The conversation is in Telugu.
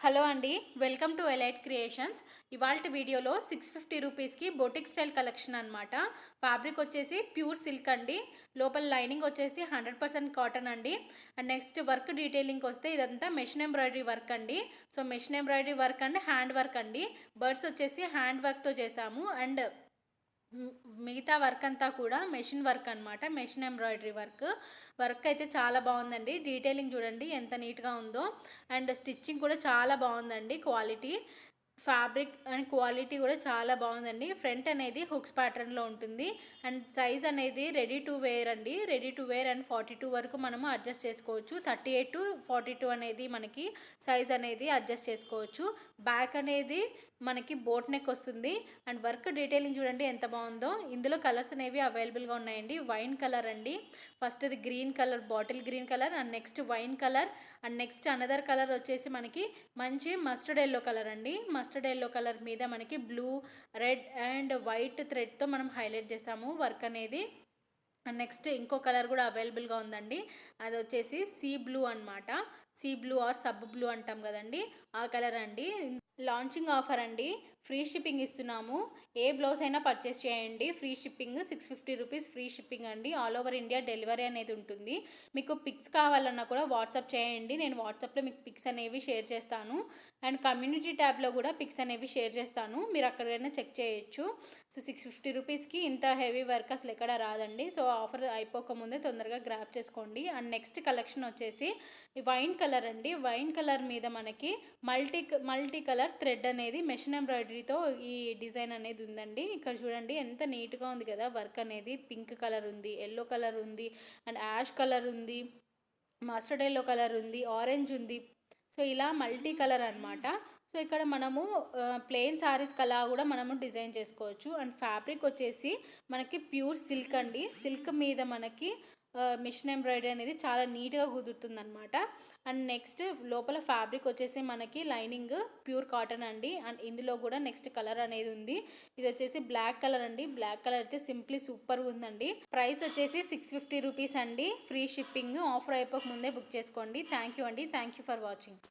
హలో అండి, వెల్కమ్ టు ఎలైట్ క్రియేషన్స్. ఇవాల్టి వీడియోలో 650 రూపీస్కి బొటిక్ స్టైల్ కలెక్షన్ అనమాట. ఫ్యాబ్రిక్ వచ్చేసి ప్యూర్ సిల్క్ అండి. లోపల లైనింగ్ వచ్చేసి 100% కాటన్ అండి. అండ్ నెక్స్ట్ వర్క్ డీటెయిలింగ్ వస్తే ఇదంతా మెషిన్ ఎంబ్రాయిడరీ వర్క్ అండి. So machine embroidery work and hand work అండి. బర్డ్స్ వచ్చేసి హ్యాండ్ వర్క్తో చేసాము. అండ్ మిగతా వర్క్ అంతా కూడా మెషిన్ వర్క్ అనమాట. మెషిన్ ఎంబ్రాయిడరీ వర్క్ అయితే చాలా బాగుందండి. డీటెయిలింగ్ చూడండి ఎంత నీట్గా ఉందో. అండ్ స్టిచ్చింగ్ కూడా చాలా బాగుందండి. క్వాలిటీ ఫ్యాబ్రిక్ అండ్ క్వాలిటీ కూడా చాలా బాగుందండి. ఫ్రంట్ అనేది హుక్స్ ప్యాటర్న్లో ఉంటుంది. అండ్ సైజ్ అనేది రెడీ టు వేర్ అండి. రెడీ టు వేర్ అండ్ 42 వరకు మనము అడ్జస్ట్ చేసుకోవచ్చు. 38 to 42 అనేది మనకి సైజ్ అనేది అడ్జస్ట్ చేసుకోవచ్చు. బ్యాక్ అనేది మనకి బోట్ నెక్ వస్తుంది. అండ్ వర్క్ డీటెయిలింగ్ చూడండి ఎంత బాగుందో. ఇందులో కలర్స్ అనేవి అవైలబుల్గా ఉన్నాయండి. వైన్ కలర్ అండి. ఫస్ట్ ఇది green colour, bottle green colour. And next wine colour. And next another colour వచ్చేసి మనకి మంచి మస్టర్డ్ ఎల్లో కలర్ అండి. మస్టర్డ్ ఎల్లో కలర్ మీద మనకి బ్లూ, రెడ్ అండ్ వైట్ థ్రెడ్తో మనం హైలైట్ చేసాము వర్క్ అనేది. అండ్ నెక్స్ట్ ఇంకో కలర్ కూడా అవైలబుల్గా ఉందండి. అది వచ్చేసి సీ బ్లూ అనమాట. Sea blue or sub blue అంటాం కదండి, ఆ కలర్ అండి. లాంచింగ్ ఆఫర్ అండి. ఫ్రీ షిప్పింగ్ ఇస్తున్నాము. ఏ బ్లౌజ్ అయినా పర్చేస్ చేయండి. Free shipping 650 rupees free shipping అండి. ఆల్ ఓవర్ ఇండియా డెలివరీ అనేది ఉంటుంది. మీకు పిక్స్ కావాలన్నా కూడా వాట్సాప్ చేయండి. నేను వాట్సాప్లో మీకు పిక్స్ అనేవి షేర్ చేస్తాను. అండ్ కమ్యూనిటీ ట్యాబ్లో కూడా పిక్స్ అనేవి షేర్ చేస్తాను. మీరు అక్కడైనా చెక్ చేయొచ్చు. సో 650 రూపీస్కి ఇంత హెవీ వర్క్ అసలు ఎక్కడ రాదండి. సో ఆఫర్ అయిపోకముందే తొందరగా గ్రాప్ చేసుకోండి. అండ్ నెక్స్ట్ కలెక్షన్ వచ్చేసి వైన్ కలర్ అండి. వైన్ కలర్ మీద మనకి మల్టీ కలర్ థ్రెడ్ అనేది మెషిన్ ఎంబ్రాయిడరీతో ఈ డిజైన్ అనేది ఉందండి. ఇక్కడ చూడండి ఎంత నీట్గా ఉంది కదా వర్క్ అనేది. పింక్ కలర్ ఉంది, ఎల్లో కలర్ ఉంది, అండ్ యాష్ కలర్ ఉంది, మస్టర్డ్ ఎల్లో కలర్ ఉంది, ఆరెంజ్ ఉంది. సో ఇలా మల్టీ కలర్ అనమాట. సో ఇక్కడ మనము ప్లెయిన్ శారీస్ కలా కూడా మనము డిజైన్ చేసుకోవచ్చు. అండ్ ఫ్యాబ్రిక్ వచ్చేసి మనకి ప్యూర్ సిల్క్ అండి. సిల్క్ మీద మనకి మిషన్ ఎంబ్రాయిడరీ అనేది చాలా నీట్గా కుదురుతుంది అనమాట. అండ్ నెక్స్ట్ లోపల ఫ్యాబ్రిక్ వచ్చేసి మనకి లైనింగ్ ప్యూర్ కాటన్ అండి. అండ్ ఇందులో కూడా నెక్స్ట్ కలర్ అనేది ఉంది. ఇది వచ్చేసి బ్లాక్ కలర్ అండి. బ్లాక్ కలర్ అయితే సింప్లీ సూపర్గా ఉందండి. ప్రైస్ వచ్చేసి 650 రూపీస్ అండి. Free shipping. ఆఫర్ అయిపోక ముందే బుక్ చేసుకోండి. థ్యాంక్ యూ అండి. Thank you for watching.